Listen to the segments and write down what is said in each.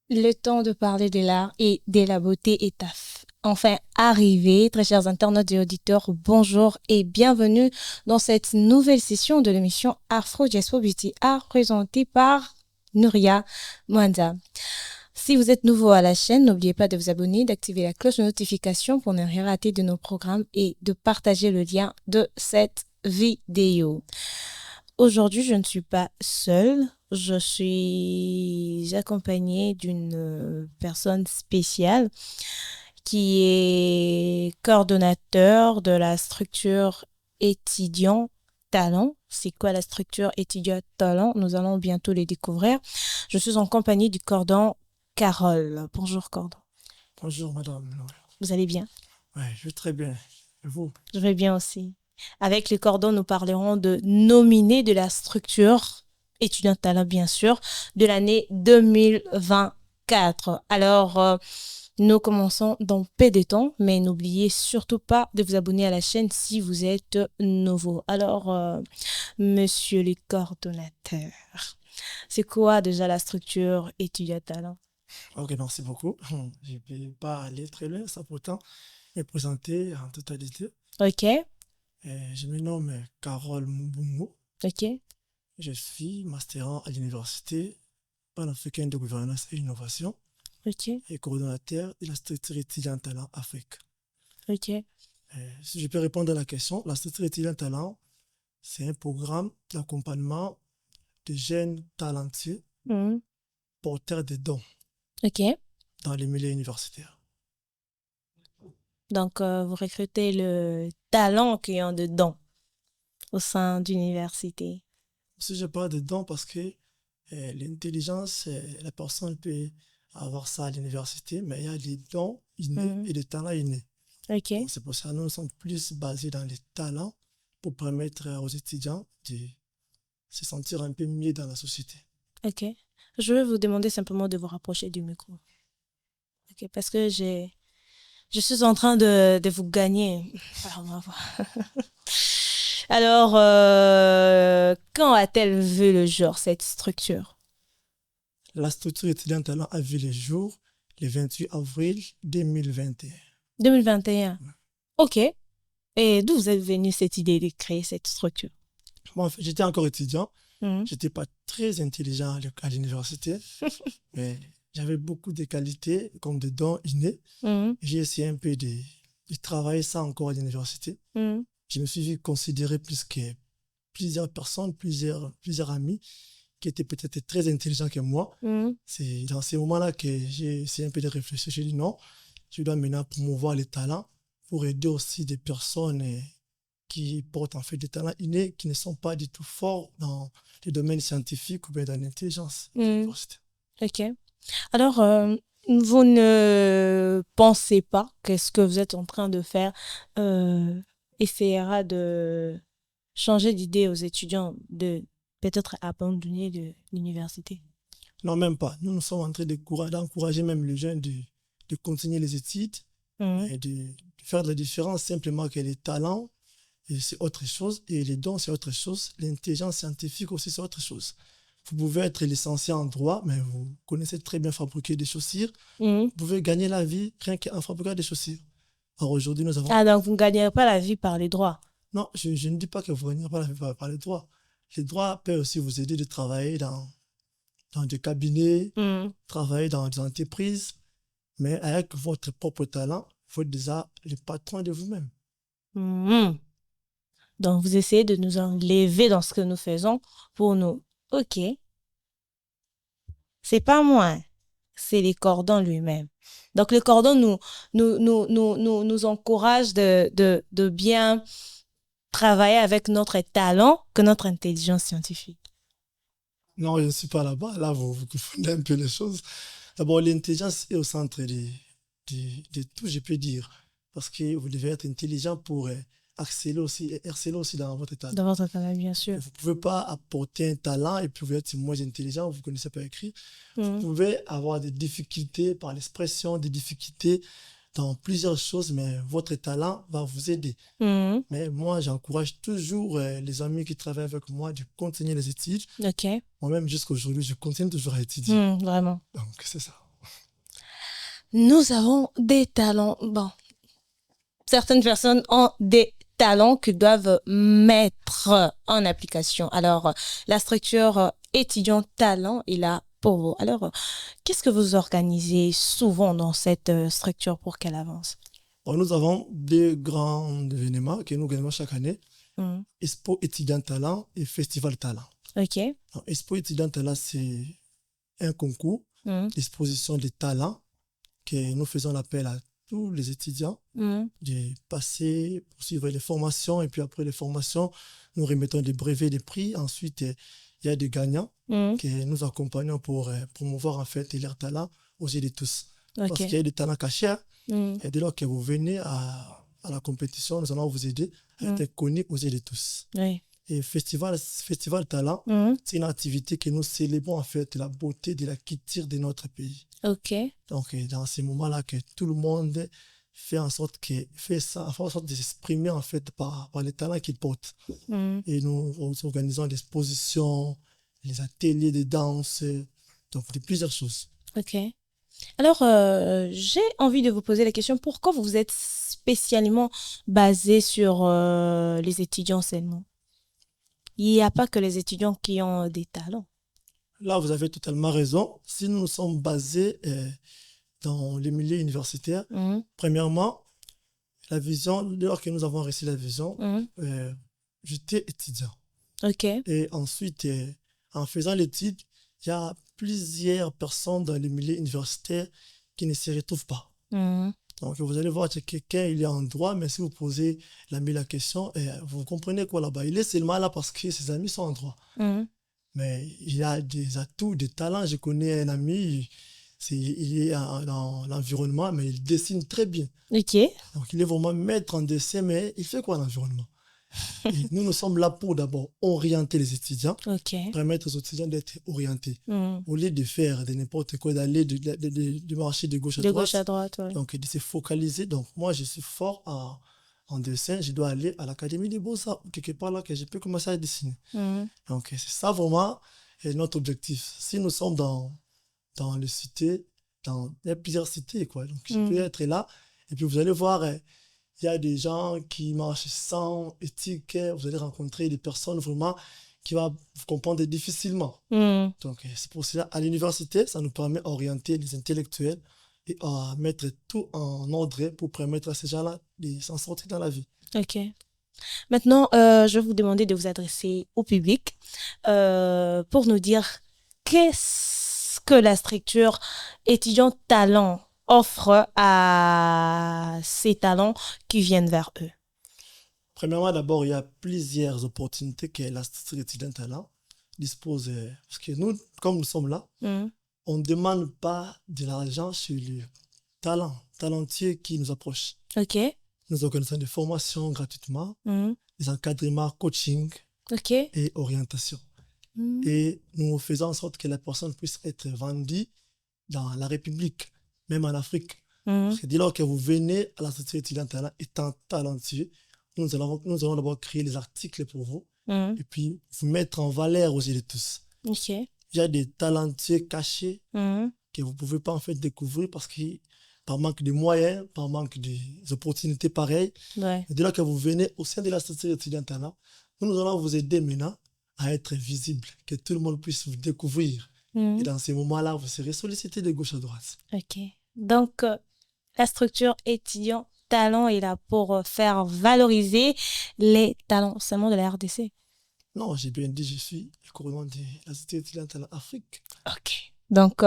Le temps de parler de l'art et de la beauté est enfin arrivé. Très chers internautes et auditeurs, bonjour et bienvenue dans cette nouvelle session de l'émission Afro Diaspora Beauty Art présentée par Nouria Mwanda. Si vous êtes nouveau à la chaîne, n'oubliez pas de vous abonner, d'activer la cloche de notification pour ne rien rater de nos programmes et de partager le lien de cette vidéo. Aujourd'hui, je ne suis pas seule. Je suis accompagnée d'une personne spéciale qui est coordonnateur de la structure étudiant talent. C'est quoi la structure étudiant talent? Nous allons bientôt les découvrir. Je suis en compagnie du cordon Carole. Bonjour cordon. Bonjour madame. Vous allez bien? Oui, je vais très bien. Et vous? Je vais bien aussi. Avec le cordon, nous parlerons de nominés de la structure étudiant talent, bien sûr, de l'année 2024. Alors, nous commençons dans peu de temps, mais n'oubliez surtout pas de vous abonner à la chaîne si vous êtes nouveau. Alors, monsieur le coordonnateur, c'est quoi déjà la structure étudiant talent? Ok, merci beaucoup. Je ne vais pas aller très loin, ça pourtant me présenter en totalité. Ok, Je me nomme Carole Mbungo. ok, Je suis masterant à l'université panafricaine de gouvernance et innovation ok, et coordonnateur de la structure étudiant talent Afrique. ok. Si je peux répondre à la question, la structure étudiant talent, c'est un programme d'accompagnement de jeunes talentueux Mhm. porteurs de dons Ok. dans les milieux universitaires. Donc, vous recrutez le talent qu'ils ont dedans au sein d'université. Si je parle de dons, parce que l'intelligence, la personne peut avoir ça à l'université, mais il y a des dons innés et des talents innés. Ok, Donc, c'est pour ça que nous sommes plus basés dans les talents pour permettre aux étudiants de se sentir un peu mieux dans la société. ok. Je vais vous demander simplement de vous rapprocher du micro. Ok, parce que je suis en train de vous gagner. Alors, on va voir. Alors, quand a-t-elle vu le jour, cette structure? La structure étudiante talent a vu le jour le 28 avril 2021. 2021. Ok. Et d'où vous êtes venue cette idée de créer cette structure? Moi, en fait, j'étais encore étudiant. Mhm. Je n'étais pas très intelligent à l'université, mais j'avais beaucoup de qualités comme des dons innés. Mhm. J'ai essayé un peu de travailler ça encore à l'université. Mhm. Je me suis vu considérer plus que plusieurs personnes, plusieurs amis qui étaient peut-être très intelligents que moi. Mhm. C'est dans ces moments-là que j'ai essayé un peu de réfléchir. J'ai dit non, je dois maintenant promouvoir les talents pour aider aussi des personnes qui portent en fait des talents innés, qui ne sont pas du tout forts dans les domaines scientifiques ou bien dans l'intelligence de Mhm. l'université. Ok. Alors, vous ne pensez pas que ce que vous êtes en train de faire essaiera de changer d'idée aux étudiants de peut-être abandonner l'université? Non, même pas. Nous sommes en train d'encourager même les jeunes de continuer les études Mhm. et de faire de la différence simplement que les talents, et c'est autre chose, et les dons, c'est autre chose. L'intelligence scientifique aussi, c'est autre chose. Vous pouvez être licencié en droit, mais vous connaissez très bien fabriquer des chaussures. Mhm. Vous pouvez gagner la vie rien qu'en fabriquant des chaussures. Alors aujourd'hui, nous avons... Ah, donc vous ne gagnerez pas la vie par les droits. Non, je ne dis pas que vous gagnez pas la vie par les droits. Les droits peuvent aussi vous aider de travailler dans des cabinets, Mhm. travailler dans des entreprises, mais avec votre propre talent, vous êtes déjà le patron de vous-même. Mhm. Donc vous essayez de nous enlever dans ce que nous faisons pour nous. Ok, c'est pas moi, hein. C'est les cordons lui-même. Donc le cordon nous encourage de bien travailler avec notre talent que notre intelligence scientifique. Non, je ne suis pas là-bas. Là, vous confondez un peu les choses. D'abord, l'intelligence est au centre de tout, je peux dire. Parce que vous devez être intelligent pour exceller aussi dans votre talent. Dans votre talent, bien sûr. Vous ne pouvez pas apporter un talent et puis vous êtes moins intelligent, vous ne connaissez pas écrire. Vous Mhm. pouvez avoir des difficultés par l'expression, des difficultés dans plusieurs choses, mais votre talent va vous aider. Mhm. Mais moi, j'encourage toujours les amis qui travaillent avec moi de continuer les études. Ok. Moi-même, jusqu'à aujourd'hui, je continue toujours à étudier. Vraiment. Donc, c'est ça. nous avons des talents. Bon, certaines personnes ont des talents qu'ils doivent mettre en application. Alors, la structure étudiant talent est là pour vous. Alors, qu'est-ce que vous organisez souvent dans cette structure pour qu'elle avance? Bon, nous avons deux grands événements que nous gagnons chaque année. Mm. Expo étudiant talent et festival talent. OK. Alors, Expo étudiant talent, c'est un concours Mm. d'exposition des talents que nous faisons l'appel à tous les étudiants Mm. de passer pour suivre les formations. Et puis après les formations, nous remettons des brevets, des prix. Ensuite, il y a des gagnants Mm. que nous accompagnons pour promouvoir en fait leurs talents aux yeux de tous. Parce OK. qu'il y a des talents cachés. Mm. Et dès lors que vous venez à la compétition, nous allons vous aider à être connus aux yeux de tous. Oui. Et Festival Talent, Mm. c'est une activité que nous célébrons en fait la beauté de la culture de notre pays. OK. Donc, dans ces moments-là, que tout le monde fait en sorte fait en sorte de s'exprimer en fait par les talents qu'il porte. Mm. Et nous organisons des expositions, les ateliers de danse, donc de plusieurs choses. OK. Alors, j'ai envie de vous poser la question, pourquoi vous vous êtes spécialement basé sur les étudiants seulement? Il n'y a pas que les étudiants qui ont des talents. Là, vous avez totalement raison. Si nous nous sommes basés dans les milieux universitaires, Mm. premièrement, la vision, lors que nous avons reçu la vision, Mm. j'étais étudiant. OK. Et ensuite, en faisant l'étude, il y a plusieurs personnes dans les milieux universitaires qui ne se retrouvent pas. Mm. Donc, vous allez voir que quelqu'un, il est en droit, mais si vous posez l'ami la question, vous comprenez quoi là-bas? Il est seulement là parce que ses amis sont en droit. Mm. Mais il a des atouts, des talents. Je connais un ami, il est dans l'environnement, mais il dessine très bien. OK. Donc, il est vraiment maître en dessin, mais il fait quoi l'environnement? Et nous sommes là pour d'abord orienter les étudiants, OK. permettre aux étudiants d'être orientés. Mm. Au lieu de faire de n'importe quoi, d'aller de marcher de gauche à De droite, gauche à droite, oui. donc de se focaliser. Donc, moi, je suis fort en dessin, je dois aller à l'Académie des Beaux-Arts, quelque part là, que je peux commencer à dessiner. Mm. Donc, c'est ça vraiment notre objectif. Si nous sommes dans les cités, il y a plusieurs cités, quoi. Donc, je peux être là. Et puis, vous allez voir, il y a des gens qui marchent sans éthique. Vous allez rencontrer des personnes vraiment qui vont vous comprendre difficilement. Mm. Donc, c'est pour cela, à l'université, ça nous permet d'orienter les intellectuels et à mettre tout en ordre pour permettre à ces gens-là de s'en sortir dans la vie. OK. Maintenant, je vais vous demander de vous adresser au public pour nous dire qu'est-ce que la structure étudiant talent offre à ces talents qui viennent vers eux. Premièrement, d'abord, il y a plusieurs opportunités que la structure étudiant talent dispose. Parce que nous, comme nous sommes là, on ne demande pas de l'argent sur le talentueux qui nous approche. OK. Nous organisons des formations gratuitement, Mm. des encadrements, coaching OK. et orientation. Mm. Et nous faisons en sorte que la personne puisse être vendue dans la République, même en Afrique. Mm. Parce que dès lors que vous venez à la structure étudiante talent étant talentueux, nous allons d'abord créer les articles pour vous et puis vous mettre en valeur aux yeux de tous. OK. Il y a des talentueux cachés Mm. que vous ne pouvez pas en fait découvrir parce que par manque de moyens, par manque d'opportunités pareilles. Ouais. Et dès lors que vous venez au sein de la structure étudiante talent, nous allons vous aider maintenant à être visible, que tout le monde puisse vous découvrir. Mm. Et dans ces moments-là, vous serez sollicité de gauche à droite. OK. Donc, la structure étudiant talent est là pour faire valoriser les talents seulement de la RDC. Non, j'ai bien dit, je suis le coordonnateur de la structure étudiante talent Afrique. OK. Donc,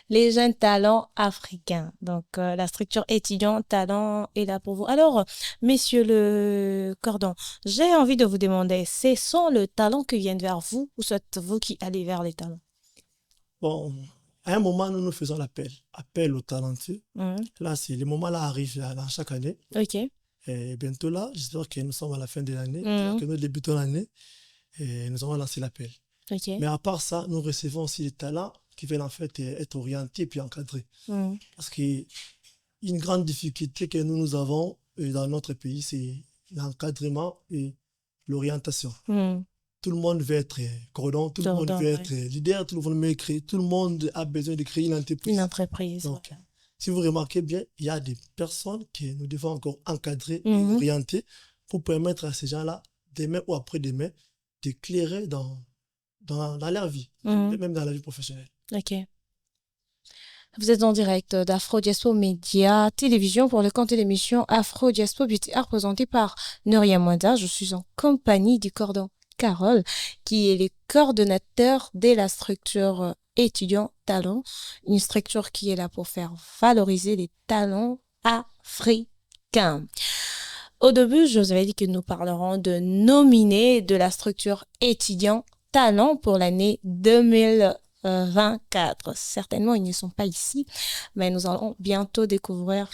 les jeunes talents africains. Donc, la structure étudiant talent est là pour vous. Alors, Monsieur le Cordon, j'ai envie de vous demander, ce sont les talents qui viennent vers vous ou c'est vous qui allez vers les talents? Bon, à un moment, nous faisons appel aux talentueux. Mm. Là, le moment-là arrive dans chaque année. OK. Et bientôt là, j'espère que nous sommes à la fin de l'année, Mm. que nous débutons l'année et nous allons lancer l'appel. OK. Mais à part ça, nous recevons aussi des talents qui veulent en fait être orientés et puis encadrés. Mm. Parce qu'une grande difficulté que nous avons dans notre pays, c'est l'encadrement et l'orientation. Mm. Tout le monde veut être cordon, tout le monde veut être leader, tout le monde veut créer, tout le monde a besoin de créer une entreprise. Une entreprise. Donc, voilà. Si vous remarquez bien, il y a des personnes que nous devons encore encadrer et Mhm. orienter pour permettre à ces gens-là, demain ou après-demain, d'éclairer dans leur vie, Mhm. même dans la vie professionnelle. Ok. Vous êtes en direct d'Afro Diaspo Média Télévision pour le compte de l'émission Afro Diaspo Beauty Art présentée par Nuria Mwanda. Je suis en compagnie du cordon Carole, qui est le coordonnateur de la structure étudiant talent, une structure qui est là pour faire valoriser les talents africains. Au début, je vous avais dit que nous parlerons de nominés de la structure étudiant talent pour l'année 2024. Certainement, ils ne sont pas ici, mais nous allons bientôt découvrir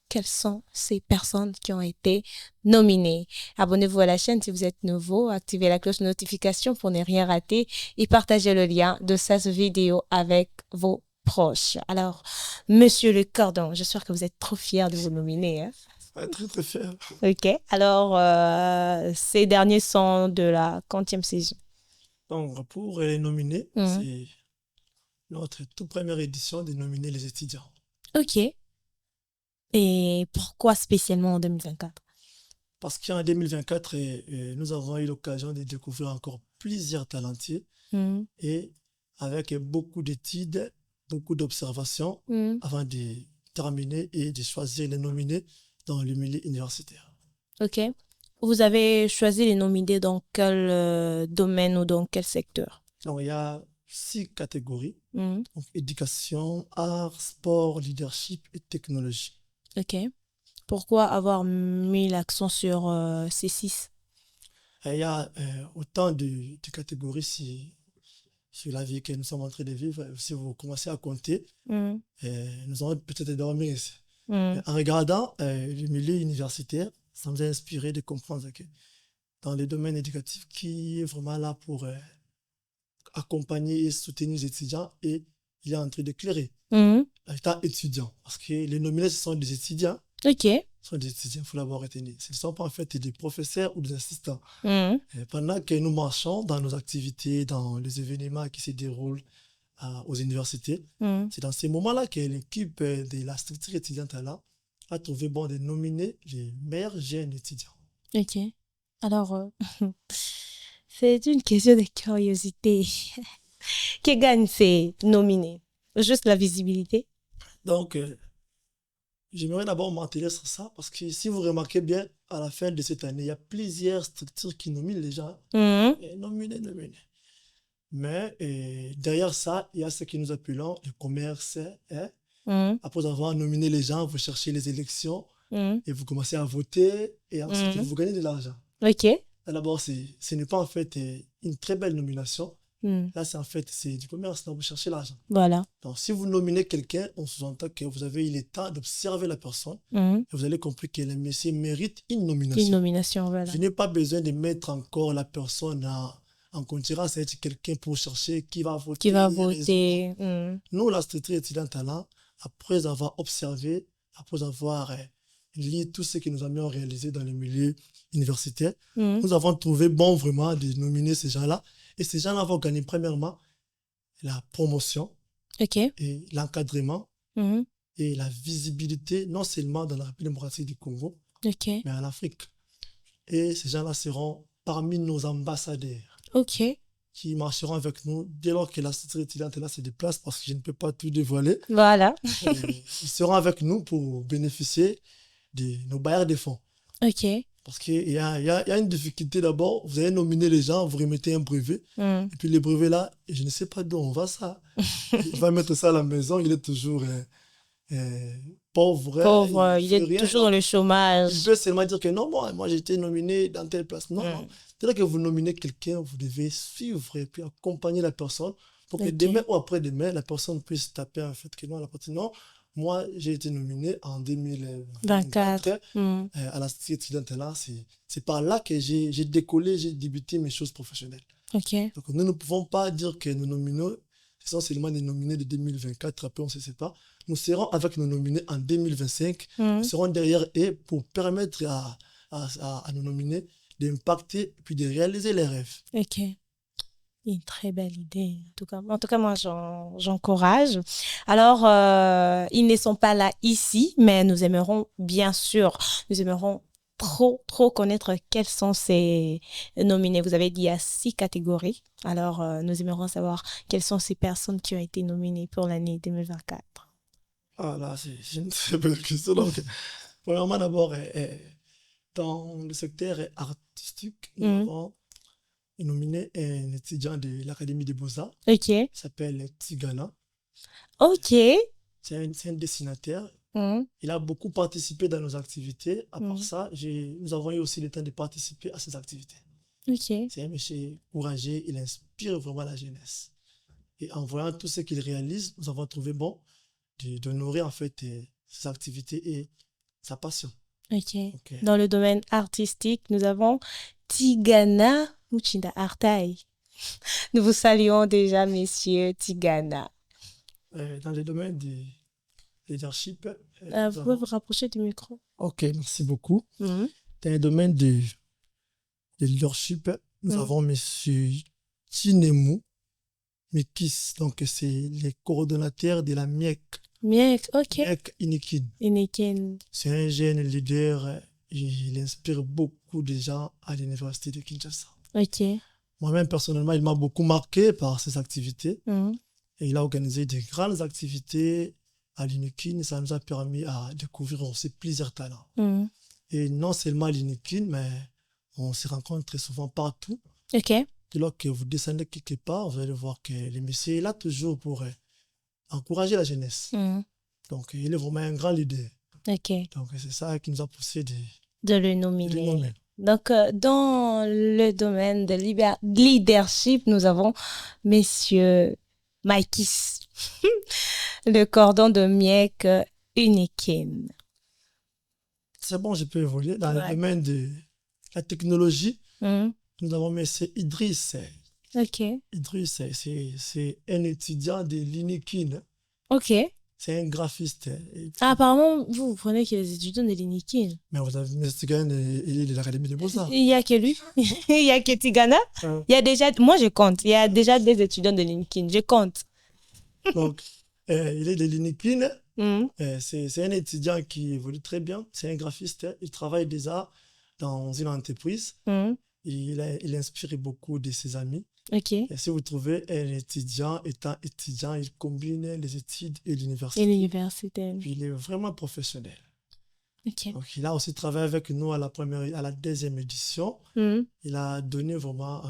quelles sont ces personnes qui ont été nominées. Abonnez-vous à la chaîne si vous êtes nouveau, activez la cloche de notification pour ne rien rater et partagez le lien de cette vidéo avec vos proches. Alors, Monsieur le Cordon, j'espère que vous êtes trop fiers de vous nominer, hein? Ouais, très, très fier. Ok. Alors, ces derniers sont de la quantième saison. Donc, pour les nominés, Mhm. c'est notre toute première édition de nominer les étudiants. Ok. Et pourquoi spécialement en 2024? Parce qu'en 2024, nous avons eu l'occasion de découvrir encore plusieurs talentueux Mhm. et avec beaucoup d'études, beaucoup d'observations Mhm. avant de terminer et de choisir les nominés dans le milieu universitaire. Ok. Vous avez choisi les nominés dans quel domaine ou dans quel secteur? Donc, il y a 6 catégories. Mhm. Donc, éducation, art, sport, leadership et technologie. Ok. Pourquoi avoir mis l'accent sur ces 6? Et il y a autant de catégories sur la vie que nous sommes en train de vivre. Si vous commencez à compter, Mhm. nous allons peut-être dormir ici. Mhm. En regardant le milieu universitaire, ça nous a inspiré de comprendre que dans le domaine éducatif, qui est vraiment là pour accompagner et soutenir les étudiants, et il est en train d'éclairer Mhm. l'état étudiant. Parce que les nominés, ce sont des étudiants. Ok. Ce sont des étudiants, il faut l'avoir retenu. Ce ne sont pas en fait des professeurs ou des assistants. Mhm. Pendant que nous marchons dans nos activités, dans les événements qui se déroulent aux universités, Mhm. c'est dans ces moments-là que l'équipe de la structure étudiante là a trouvé bon de nominer les meilleurs jeunes étudiants. Ok. Alors, c'est une question de curiosité. Qui gagne ces nominés? Juste la visibilité? Donc, j'aimerais d'abord m'atteler sur ça parce que si vous remarquez bien, à la fin de cette année, il y a plusieurs structures qui nominent les gens. Mhm. Nominés, nominés. Mais derrière ça, il y a ce que nous appelons le commerce. Mhm. Après avoir nominé les gens, vous cherchez les élections Mhm. et vous commencez à voter et ensuite Mhm. vous gagnez de l'argent. Ok. D'abord, ce n'est pas en fait une très belle nomination. Mhm. Là, c'est du commerce, là, vous cherchez l'argent. Voilà. Donc, si vous nominez quelqu'un, on sous-entend que vous avez eu le temps d'observer la personne Mhm. et vous allez comprendre que le monsieur mérite une Une nomination. nomination, voilà. Je n'ai pas besoin de mettre encore la personne en concurrence avec quelqu'un pour chercher qui va voter. Qui va les raisons. voter? Mhm. Nous, la structure étudiante là, après avoir observé, après avoir lu tout ce que nous avions réalisé dans le milieu universitaire, Mhm. nous avons trouvé bon vraiment de nominer ces gens-là. Et ces gens-là vont gagner premièrement la promotion Ok. et l'encadrement Mhm. et la visibilité, non seulement dans la République démocratique du Congo, Ok. mais en Afrique. Et ces gens-là seront parmi nos ambassadeurs Ok. qui marcheront avec nous dès lors que la structure étudiante là se déplace, parce que je ne peux pas tout dévoiler. Voilà. Ils seront avec nous pour bénéficier de nos bailleurs de fonds. Ok. Parce qu'il y a une difficulté d'abord. Vous allez nominer les gens, vous remettez un brevet. Mhm. Et puis le brevet là, je ne sais pas d'où on va ça. Il va mettre ça à la maison, il est toujours pauvre. Pauvre, il fait est rien. toujours dans le Il chômage. peut seulement dire que non, moi j'ai été nominé dans telle place. Non, non. Mhm. C'est là que vous nominez quelqu'un, vous devez suivre et puis accompagner la personne pour que Ok. demain ou après-demain, la personne puisse taper en fait que non, la personne, non, moi j'ai été nominé en 2024 24. Mhm. à la structure étudiante là. C'est par là que j'ai décollé, j'ai débuté mes choses professionnelles. Ok. Donc nous ne pouvons pas dire que nos nominés, ce sont seulement des nominés de 2024, après on se sépare. Nous serons avec nos nominés en 2025. Mhm. Nous serons derrière eux pour permettre à nos nominés d'impacter puis de réaliser les rêves. Ok. Une très belle idée. En tout cas, moi, j'encourage. Alors, ils ne sont pas là ici, mais nous aimerons, bien sûr, nous aimerons trop connaître quels sont ces nominés. Vous avez dit il y a 6 catégories. Alors, nous aimerons savoir quelles sont ces personnes qui ont été nominées pour l'année 2024. Ah là, c'est une très belle question. Donc, premièrement, d'abord, dans le secteur artistique, nous Mhm. avons nominé un étudiant de l'Académie des Beaux-Arts OK. qui s'appelle Tigana. OK. C'est un dessinateur. Mhm. Il a beaucoup participé dans nos activités. À part Mhm. ça, nous avons eu aussi le temps de participer à ces activités. OK. C'est un monsieur courageux, il inspire vraiment la jeunesse. Et en voyant tout ce qu'il réalise, nous avons trouvé bon d'honorer en fait ses activités et sa passion. OK. Ok. Dans le domaine artistique, nous avons Tigana Muchinda Artai. Nous vous saluons déjà, messieurs Tigana. Dans le domaine du leadership, Vous pouvez vous rapprocher du micro. Ok, merci beaucoup. Mhm. Dans le domaine de leadership, nous Mhm. avons monsieur Chinemu Mekis, donc c'est le coordonnateur de la MIEC, Miek, OK. MIEC Inikin. Iniken. C'est un jeune leader, il inspire beaucoup de gens à l'université de Kinshasa. OK. Moi-même, personnellement, il m'a beaucoup marqué par ses activités. Mhm. Et il a organisé de grandes activités à l'Inikin. Ça nous a permis à découvrir aussi plusieurs talents. Mhm. Et non seulement à l'Inikin, mais on se rencontre très souvent partout. OK. Et lorsque vous descendez quelque part, vous allez voir que le monsieur est là toujours pour encourager la jeunesse. Mhm. Donc, il est vraiment un grand leader. OK. Donc, c'est ça qui nous a poussé De le de le nominer. nommer. Donc, dans le domaine de leadership, nous avons Monsieur Maikis, le cordon de Miek Uniken. C'est bon, je peux évoluer. Dans Ouais. le domaine de la technologie, Mhm. nous avons monsieur Idriss. OK. Idriss, c'est un étudiant de l'Inikin. OK. C'est un graphiste. Et- Ah, apparemment, vous prenez que les étudiants de l'Uniken. Mais vous avez vu, c'est quand même, il est de l'Académie des Beaux-Arts. Il y a que lui. Il y a que Tigana. Il y a déjà, moi je compte. Il y a déjà des étudiants de l'Uniken. Je compte. Donc, il est de l'Inikin. Mhm. C'est un étudiant qui évolue très bien. C'est un graphiste. Il travaille déjà dans une entreprise. Mhm. Il inspire beaucoup de ses amis. OK. Et Et si vous trouvez un étudiant, étant étudiant, il combine les études et l'université. l'université. Puis il est vraiment professionnel. OK. Donc, il a aussi travaillé avec nous à la deuxième édition. Mhm. Il a donné vraiment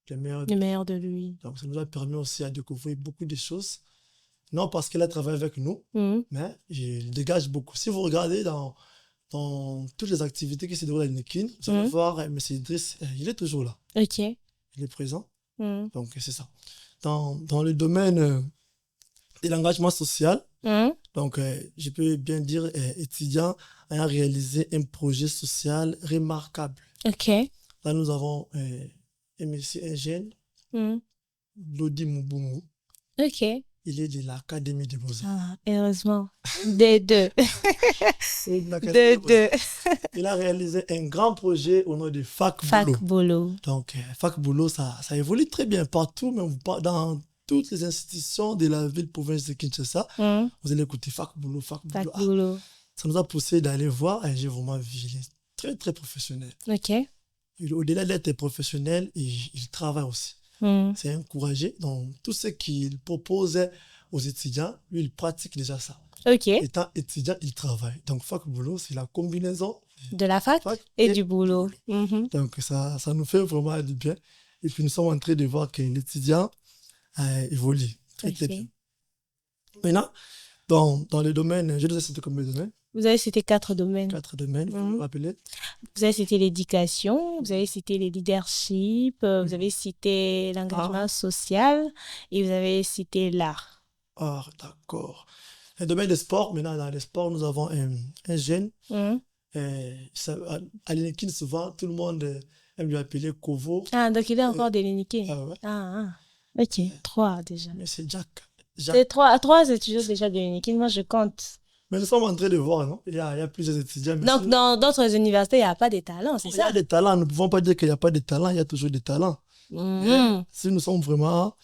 le meilleur. Le meilleur de lui. Donc, ça nous a permis aussi à découvrir beaucoup de choses. Non parce qu'il a travaillé avec nous, Mhm. mais il dégage beaucoup. Si vous regardez dans toutes les activités qui se déroulent à l'Inikin, vous allez voir M. Idriss, il est toujours là. OK. Il est présent. Mhm. Donc, c'est ça. Dans le domaine de l'engagement social, Mhm. donc, je peux bien dire, étudiant ayant réalisé un projet social remarquable. OK. Là, nous avons un jeune, Mhm. Lodi Mubumu. OK. Il est de l'Académie des Beaux-Arts. Ah, heureusement. Des deux. C'est de l'Académie Des des Beaux-Arts. deux. Il a réalisé un grand projet au nom de Fac Fac Boulot. Bolo. Donc, Fac Boulot, ça évolue très bien partout, même dans toutes les institutions de la ville-province de Kinshasa. Mhm. Vous allez écouter Fac Boulot, Fac Fac Boulot. Ah, Bolo. ça nous a poussé d'aller voir et j'ai vraiment vu. Il est très, très professionnel. OK. Au-delà d'être professionnel, il travaille aussi. Mhm. C'est encouragé. Donc, tout ce qu'il propose aux étudiants, lui, il pratique déjà ça. OK. Étant étudiant, il travaille. Donc, Fac Boulot, c'est la combinaison De la fac fac et du boulot. Mhm. Donc, ça nous fait vraiment du bien. Et puis, nous sommes en train de voir que l'étudiant évolue très, très Ok. bien. Maintenant, dans le domaine, je disais c'était comme le domaine, Vous avez cité 4 domaines. 4 domaines, vous vous rappelez? Vous avez cité l'éducation, vous avez cité le leadership, vous avez cité l'engagement social et vous avez cité l'art. Ah, d'accord. Le domaine des sports, maintenant, dans les sports, nous avons un jeune. Mhm. À l'Inikin, souvent, tout le monde aime lui appeler Kovo. Ah, donc il est encore de l'uniqué. Ah ouais. Ah, ah. Ok, 3 déjà. Mais c'est Jack. C'est 3 étudiants déjà de l'uniqué. Moi, je compte. Mais nous sommes en train de voir, non? Il y a plusieurs étudiants. mais Donc, sinon, dans d'autres universités, il n'y a pas de talent, c'est il y a ça? des talents. Nous ne pouvons pas dire qu'il n'y a pas de talent. Il y a toujours des talents. Mhm. Si nous sommes vraiment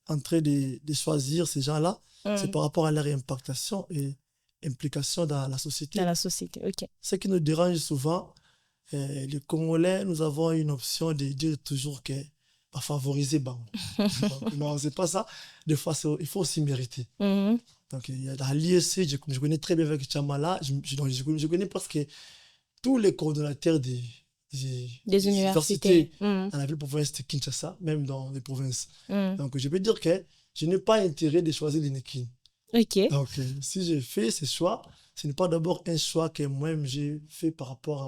en train de choisir ces gens-là, c'est par rapport à leur impactation et implication dans la Dans société. la société, ok. Ce qui nous dérange souvent, les Congolais, nous avons une option de dire toujours que bah, favoriser, bon. Donc, non, c'est pas ça. Des fois, il faut aussi mériter. Mhm. Donc, il y a dans l'ISC, je connais très bien avec Chamala, je connais presque tous les coordonnateurs Des des universités universités. Mhm. dans la ville province de Kinshasa, même dans les provinces. Mhm. Donc, je peux dire que je n'ai pas intérêt de choisir l'Inekin. Ok. Donc, si j'ai fait ce choix, ce n'est pas d'abord un choix que moi-même j'ai fait par rapport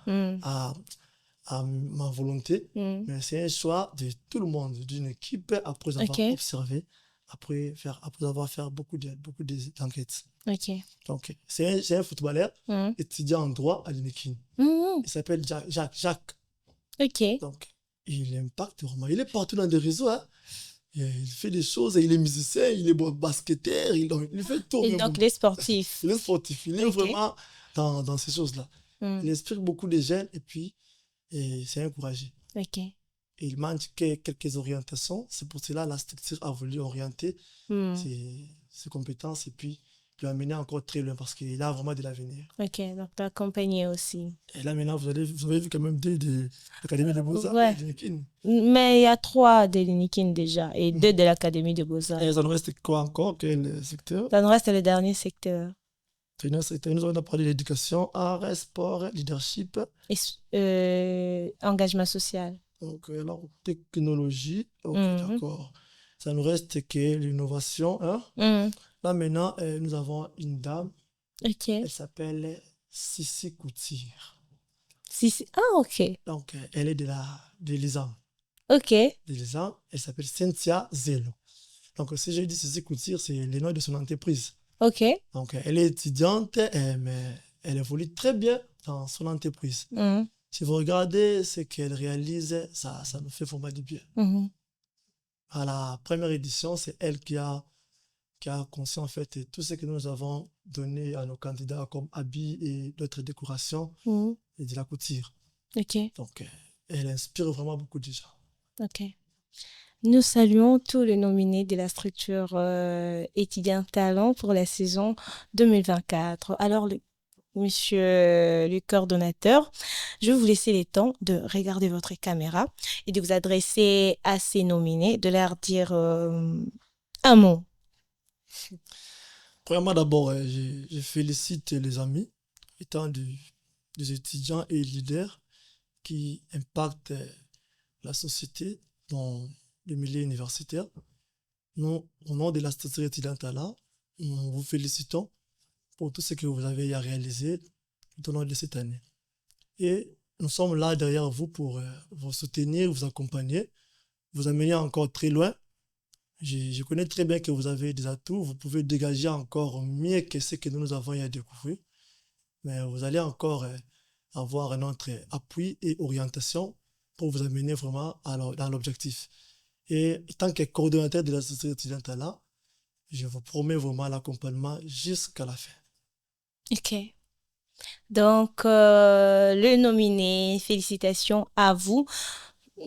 Mhm. à ma volonté, Mhm. mais c'est un choix de tout le monde, d'une équipe, après avoir Ok. observé, après avoir fait beaucoup d'enquêtes. Ok. Donc, c'est un footballeur Mhm. étudiant en droit à l'INEKIN. Mhm. Il s'appelle Jacques. Ok. Donc, il impacte vraiment. Il est partout dans des réseaux. Hein. Il fait des choses, il est musicien, il est basketteur, il fait tout. Et Même. donc, les sportifs. Il est sportif, il est Ok. vraiment dans ces choses-là. Mhm. Il inspire beaucoup de jeunes et puis c'est encouragé. Ok. Et il manque quelques orientations. C'est pour cela que la structure a voulu orienter Mhm. ses compétences et puis lui amener encore très loin parce qu'il a vraiment de l'avenir. Ok, donc tu as accompagné aussi. Et là maintenant, vous avez vu quand même deux de l'Académie de Beaux-Arts Ouais. et de l'INEKIN. Mais il y a 3 de l'Inikin déjà et 2 de l'Académie de Beaux-Arts. Et ça nous reste quoi encore? Quel secteur? Ça nous reste le dernier secteur. Nous avons parlé d'éducation, art, sport, leadership. Et engagement social. Donc, alors, technologie. Ok, Mhm. d'accord. Ça nous reste que l'innovation. Hein? Mhm. Là maintenant, nous avons une dame. Ok. Elle s'appelle Sissi Couture. Ah, ok. Donc, elle est de l'ISAM. Ok. De l'ISAM. Elle s'appelle Cynthia Zelo. Donc, si je dis Sissi Couture, c'est le nom de son entreprise. Ok. Donc, elle est étudiante, mais elle évolue très bien dans son entreprise. Mhm. Si vous regardez ce qu'elle réalise, ça nous fait vraiment du bien. Mhm. À la première édition, c'est elle qui a conçu en fait tout ce que nous avons donné à nos candidats comme habits et d'autres décorations Mhm. et de la couture. Ok. Donc, elle inspire vraiment beaucoup de gens. Ok. Nous saluons tous les nominés de la structure étudiant talent pour la saison 2024. Alors, monsieur le coordonnateur, je vais vous laisser le temps de regarder votre caméra et de vous adresser à ces nominés, de leur dire un mot. Premièrement, d'abord, je félicite les amis, étant des étudiants et leaders qui impactent la société dans le milieu universitaire. Nous, au nom de la structure étudiante là, nous vous félicitons pour tout ce que vous avez réalisé tout au long de cette année. Et nous sommes là derrière vous pour vous soutenir, vous accompagner, vous amener encore très loin. Je connais très bien que vous avez des atouts, vous pouvez dégager encore mieux que ce que nous avons à découvrir. Mais vous allez encore avoir notre appui et orientation pour vous amener vraiment dans l'objectif. Et en tant que coordonnateur de la société étudiante là, je vous promets vraiment l'accompagnement jusqu'à la fin. Ok. Donc, le nominé, félicitations à vous.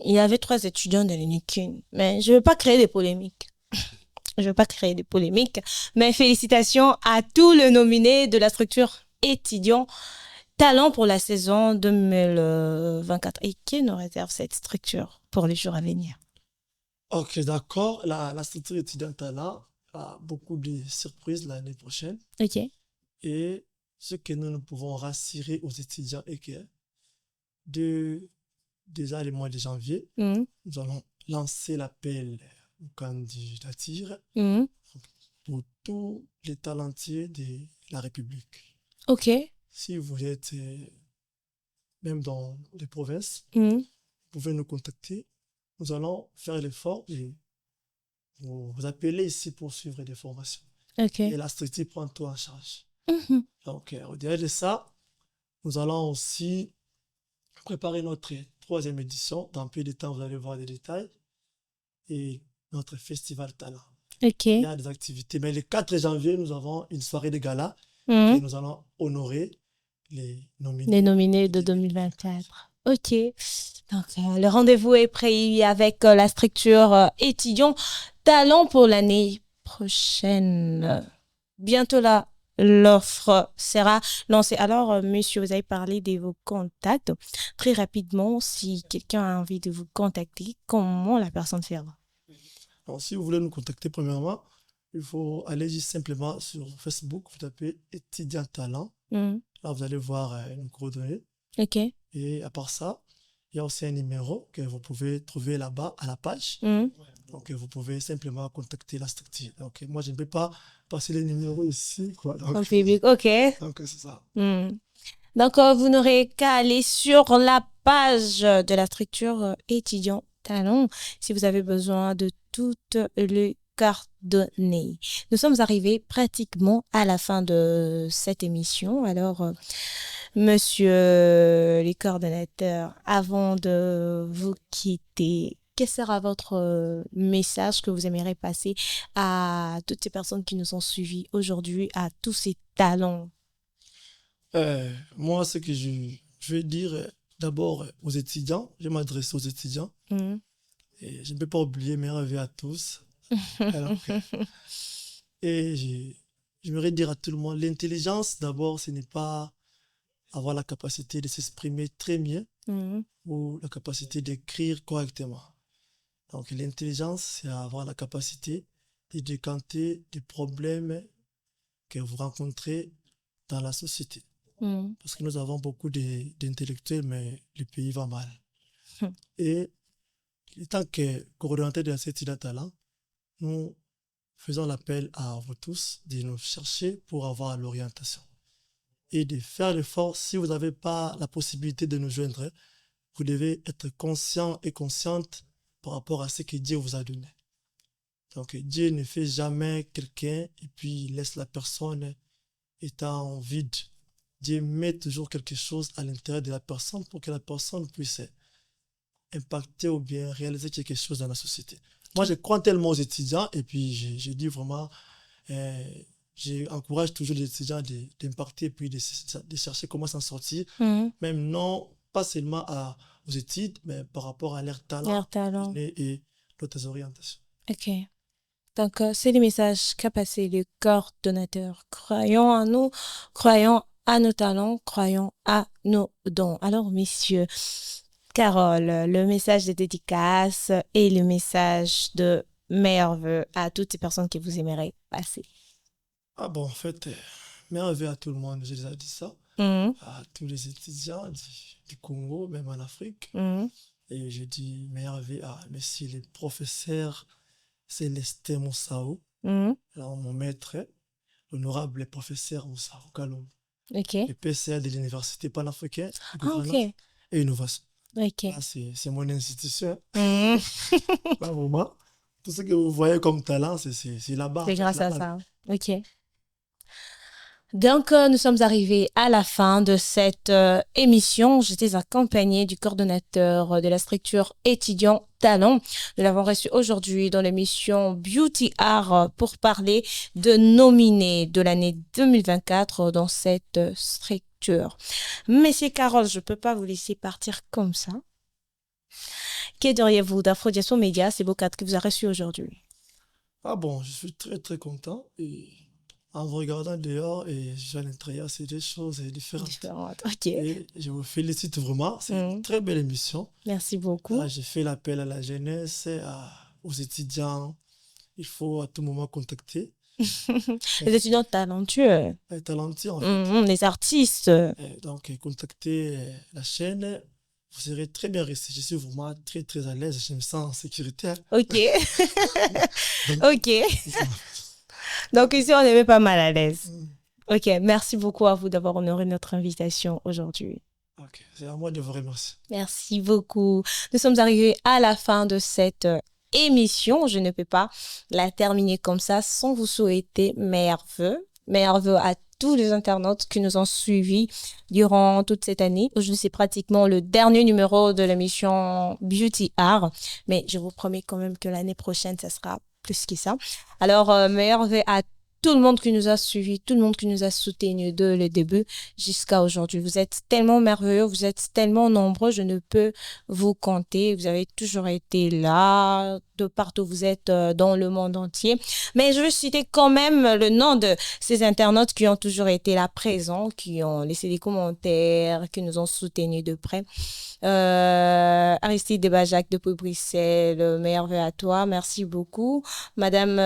Il y avait 3 étudiants de l'UNICUN, mais je ne veux pas créer des polémiques. Je ne veux pas créer des polémiques, mais félicitations à tous les nominés de la structure étudiant talent pour la saison 2024. Et qui nous réserve cette structure pour les jours à venir? Ok, d'accord. La structure étudiante là a beaucoup de surprises l'année prochaine. Ok. Et ce que nous pouvons rassurer aux étudiants est que déjà le mois de janvier, Mhm. nous allons lancer l'appel aux candidatures Mhm. pour tous les talentueux de la République. Ok. Si vous êtes même dans les provinces, Mhm. vous pouvez nous contacter. Nous allons faire l'effort et vous appeler ici pour suivre des formations. Ok. Et la structure prend tout en charge. Mhm. Donc, au-delà de ça, nous allons aussi préparer notre 3e édition. Dans peu de temps, vous allez voir des détails. Et notre festival talent. Ok. Il y a des activités. Mais le 4 janvier, nous avons une soirée de gala Mhm. et nous allons honorer les nominés. Les nominés de 2024. Ok. Donc, le rendez-vous est pris avec la structure étudiant talent pour l'année prochaine. Bientôt là, l'offre sera lancée. Alors, monsieur, vous avez parlé de vos contacts. Très rapidement, si quelqu'un a envie de vous contacter, comment la personne fera? Alors, si vous voulez nous contacter, premièrement, il faut aller juste simplement sur Facebook, vous tapez étudiant talent. Mhm. Là, vous allez voir nos coordonnées. Ok. Et à part ça, il y a aussi un numéro que vous pouvez trouver là-bas à la page. Mhm. Donc, vous pouvez simplement contacter la structure. Donc, moi, je ne peux pas passer les numéros ici, quoi. En public, ok. Donc c'est ça. Mhm. Donc, vous n'aurez qu'à aller sur la page de la structure étudiant talent si vous avez besoin de toutes les coordonnées. Nous sommes arrivés pratiquement à la fin de cette émission. Alors, monsieur les coordonnateurs, avant de vous quitter, quel sera votre message que vous aimeriez passer à toutes ces personnes qui nous ont suivis aujourd'hui, à tous ces talents? Moi, ce que je vais dire d'abord aux étudiants, je m'adresse aux étudiants Mhm. et je ne peux pas oublier mes rêves à tous. Alors, et j'aimerais dire à tout le monde, l'intelligence d'abord, ce n'est pas avoir la capacité de s'exprimer très bien Mhm. ou la capacité d'écrire correctement. Donc l'intelligence, c'est avoir la capacité de décanter des problèmes que vous rencontrez dans la société. Mhm. Parce que nous avons beaucoup d'intellectuels, mais le pays va mal. Mhm. Et en tant que coordonnateur de l'Institut Talent, nous faisons l'appel à vous tous de nous chercher pour avoir l'orientation. Et de faire l'effort, si vous n'avez pas la possibilité de nous joindre, vous devez être conscient et consciente par rapport à ce que Dieu vous a donné. Donc Dieu ne fait jamais quelqu'un et puis il laisse la personne étant vide. Dieu met toujours quelque chose à l'intérieur de la personne pour que la personne puisse impacter ou bien réaliser quelque chose dans la société. Moi, je crois tellement aux étudiants et puis je dis vraiment, j'encourage toujours les étudiants d'impacter et puis de chercher comment s'en sortir, Mhm. même non pas seulement aux études, mais par rapport à leur talent Leur talent. et d'autres orientations. Ok. Donc, c'est le message qu'a passé le coordonnateur. Croyons en nous, croyons à nos talents, croyons à nos dons. Alors, messieurs, Carole, le message de dédicace et le message de meilleurs vœux à toutes ces personnes que vous aimeriez passer. Ah bon, en fait, merveille à tout le monde, j'ai déjà dit ça, Mhm. à tous les étudiants du Congo, même en Afrique. Mhm. Et je dis merveille à monsieur le professeur Célestin Moussao, Mhm. alors mon maître, l'honorable professeur Moussao Kalou, Ok. le PCA de l'Université panafricaine de Ah, gouvernance ok. et innovation. Ok. Là, c'est mon institution. Mhm. Là, vraiment, tout ce que vous voyez comme talent, c'est là-bas. En C'est fait, grâce à là-bas. ça. Ok. Donc, nous sommes arrivés à la fin de cette émission. J'étais accompagnée du coordonnateur de la structure étudiant talent. Nous l'avons reçu aujourd'hui dans l'émission Beauty Art pour parler de nominés de l'année 2024 dans cette structure. Monsieur Carole, je ne peux pas vous laisser partir comme ça. Que diriez-vous d'Afro Diaspora Media, c'est beau cadre que vous avez reçu aujourd'hui? Ah bon, je suis très très content. Et en vous regardant dehors et à l'intérieur, c'est des choses différentes. Différente. Ok. Et je vous félicite vraiment. C'est une très belle émission. Merci beaucoup. Là, j'ai fait l'appel à la jeunesse, aux étudiants. Il faut à tout moment contacter Les étudiants talentueux, les talentueux, en fait. les artistes. Donc, contactez la chaîne. Vous serez très bien reçus. Je suis vraiment très très à l'aise. Je me sens en sécurité. Ok. Donc, Ok. Donc ici, on est pas mal à l'aise. mm, Ok. Merci beaucoup à vous d'avoir honoré notre invitation aujourd'hui. ok, c'est à moi de vous remercier. Merci beaucoup. Nous sommes arrivés à la fin de cette émission. Je ne peux pas la terminer comme ça sans vous souhaiter meilleurs vœux. Meilleurs vœux à tous les internautes qui nous ont suivis durant toute cette année. Aujourd'hui, c'est pratiquement le dernier numéro de l'émission Beauty Art. Mais je vous promets quand même que l'année prochaine, ça sera plus que ça. Alors, meilleurs vœux à tout le monde qui nous a suivis, tout le monde qui nous a soutenus de le début jusqu'à aujourd'hui. Vous êtes tellement merveilleux, vous êtes tellement nombreux, je ne peux vous compter. Vous avez toujours été là, de partout vous êtes dans le monde entier. Mais je veux citer quand même le nom de ces internautes qui ont toujours été là présents, qui ont laissé des commentaires, qui nous ont soutenus de près. Aristide Debajac depuis Bruxelles, meilleurs vœux à toi, merci beaucoup. Madame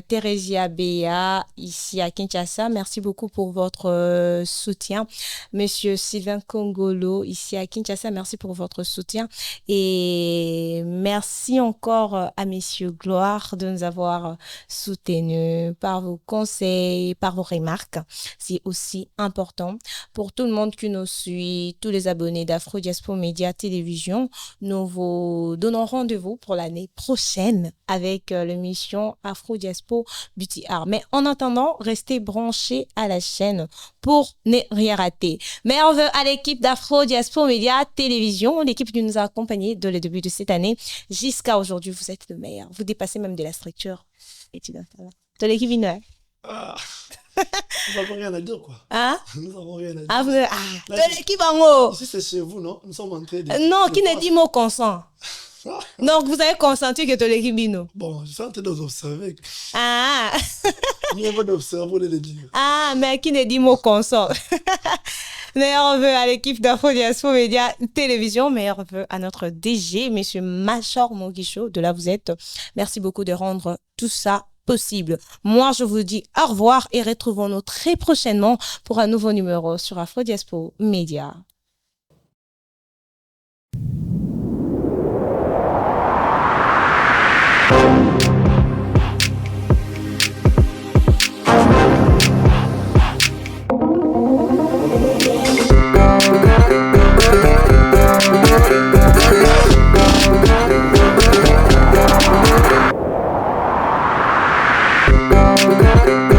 Thérésia Béa, ici à Kinshasa, merci beaucoup pour votre soutien. Monsieur Sylvain Congolo, ici à Kinshasa, merci pour votre soutien. Et merci encore à Messieurs Gloire de nous avoir soutenus par vos conseils, par vos remarques. C'est aussi important. Pour tout le monde qui nous suit, tous les abonnés d'Afro Diaspora Média Télévision, nous vous donnons rendez-vous pour l'année prochaine avec l'émission Afro Diaspora Beauty Art. Mais en attendant, restez branchés à la chaîne pour ne rien rater. Meilleurs vœux à l'équipe d'Afro Diaspora Média Télévision, l'équipe qui nous a accompagnés dès le début de cette année jusqu'à aujourd'hui. Vous êtes le meilleur. Vous dépassez même de la structure. Et tu dois faire de l'équipe Vinoy. Nous n'avons rien à dire, quoi. Hein? Nous n'avons rien à dire. Ah, vous êtes... Ah, de l'équipe en haut. Ici, c'est chez vous, non? Nous sommes en train de... Non, qui ne dit mot consent. Donc, vous avez consenti que de l'équipe Bino. Bon, je suis en train de vous observer. Ah. Nous avons d'observer, de le dire. Ah, mais qui ne dit mot consent. Meilleurs vœux à l'équipe d'Afro Diaspora Média Télévision. Meilleurs vœux à notre DG, monsieur Machor Moguicho. De là, vous êtes. Merci beaucoup de rendre tout ça possible. Moi, je vous dis au revoir et retrouvons-nous très prochainement pour un nouveau numéro sur Afro Diaspora Média. Thank you.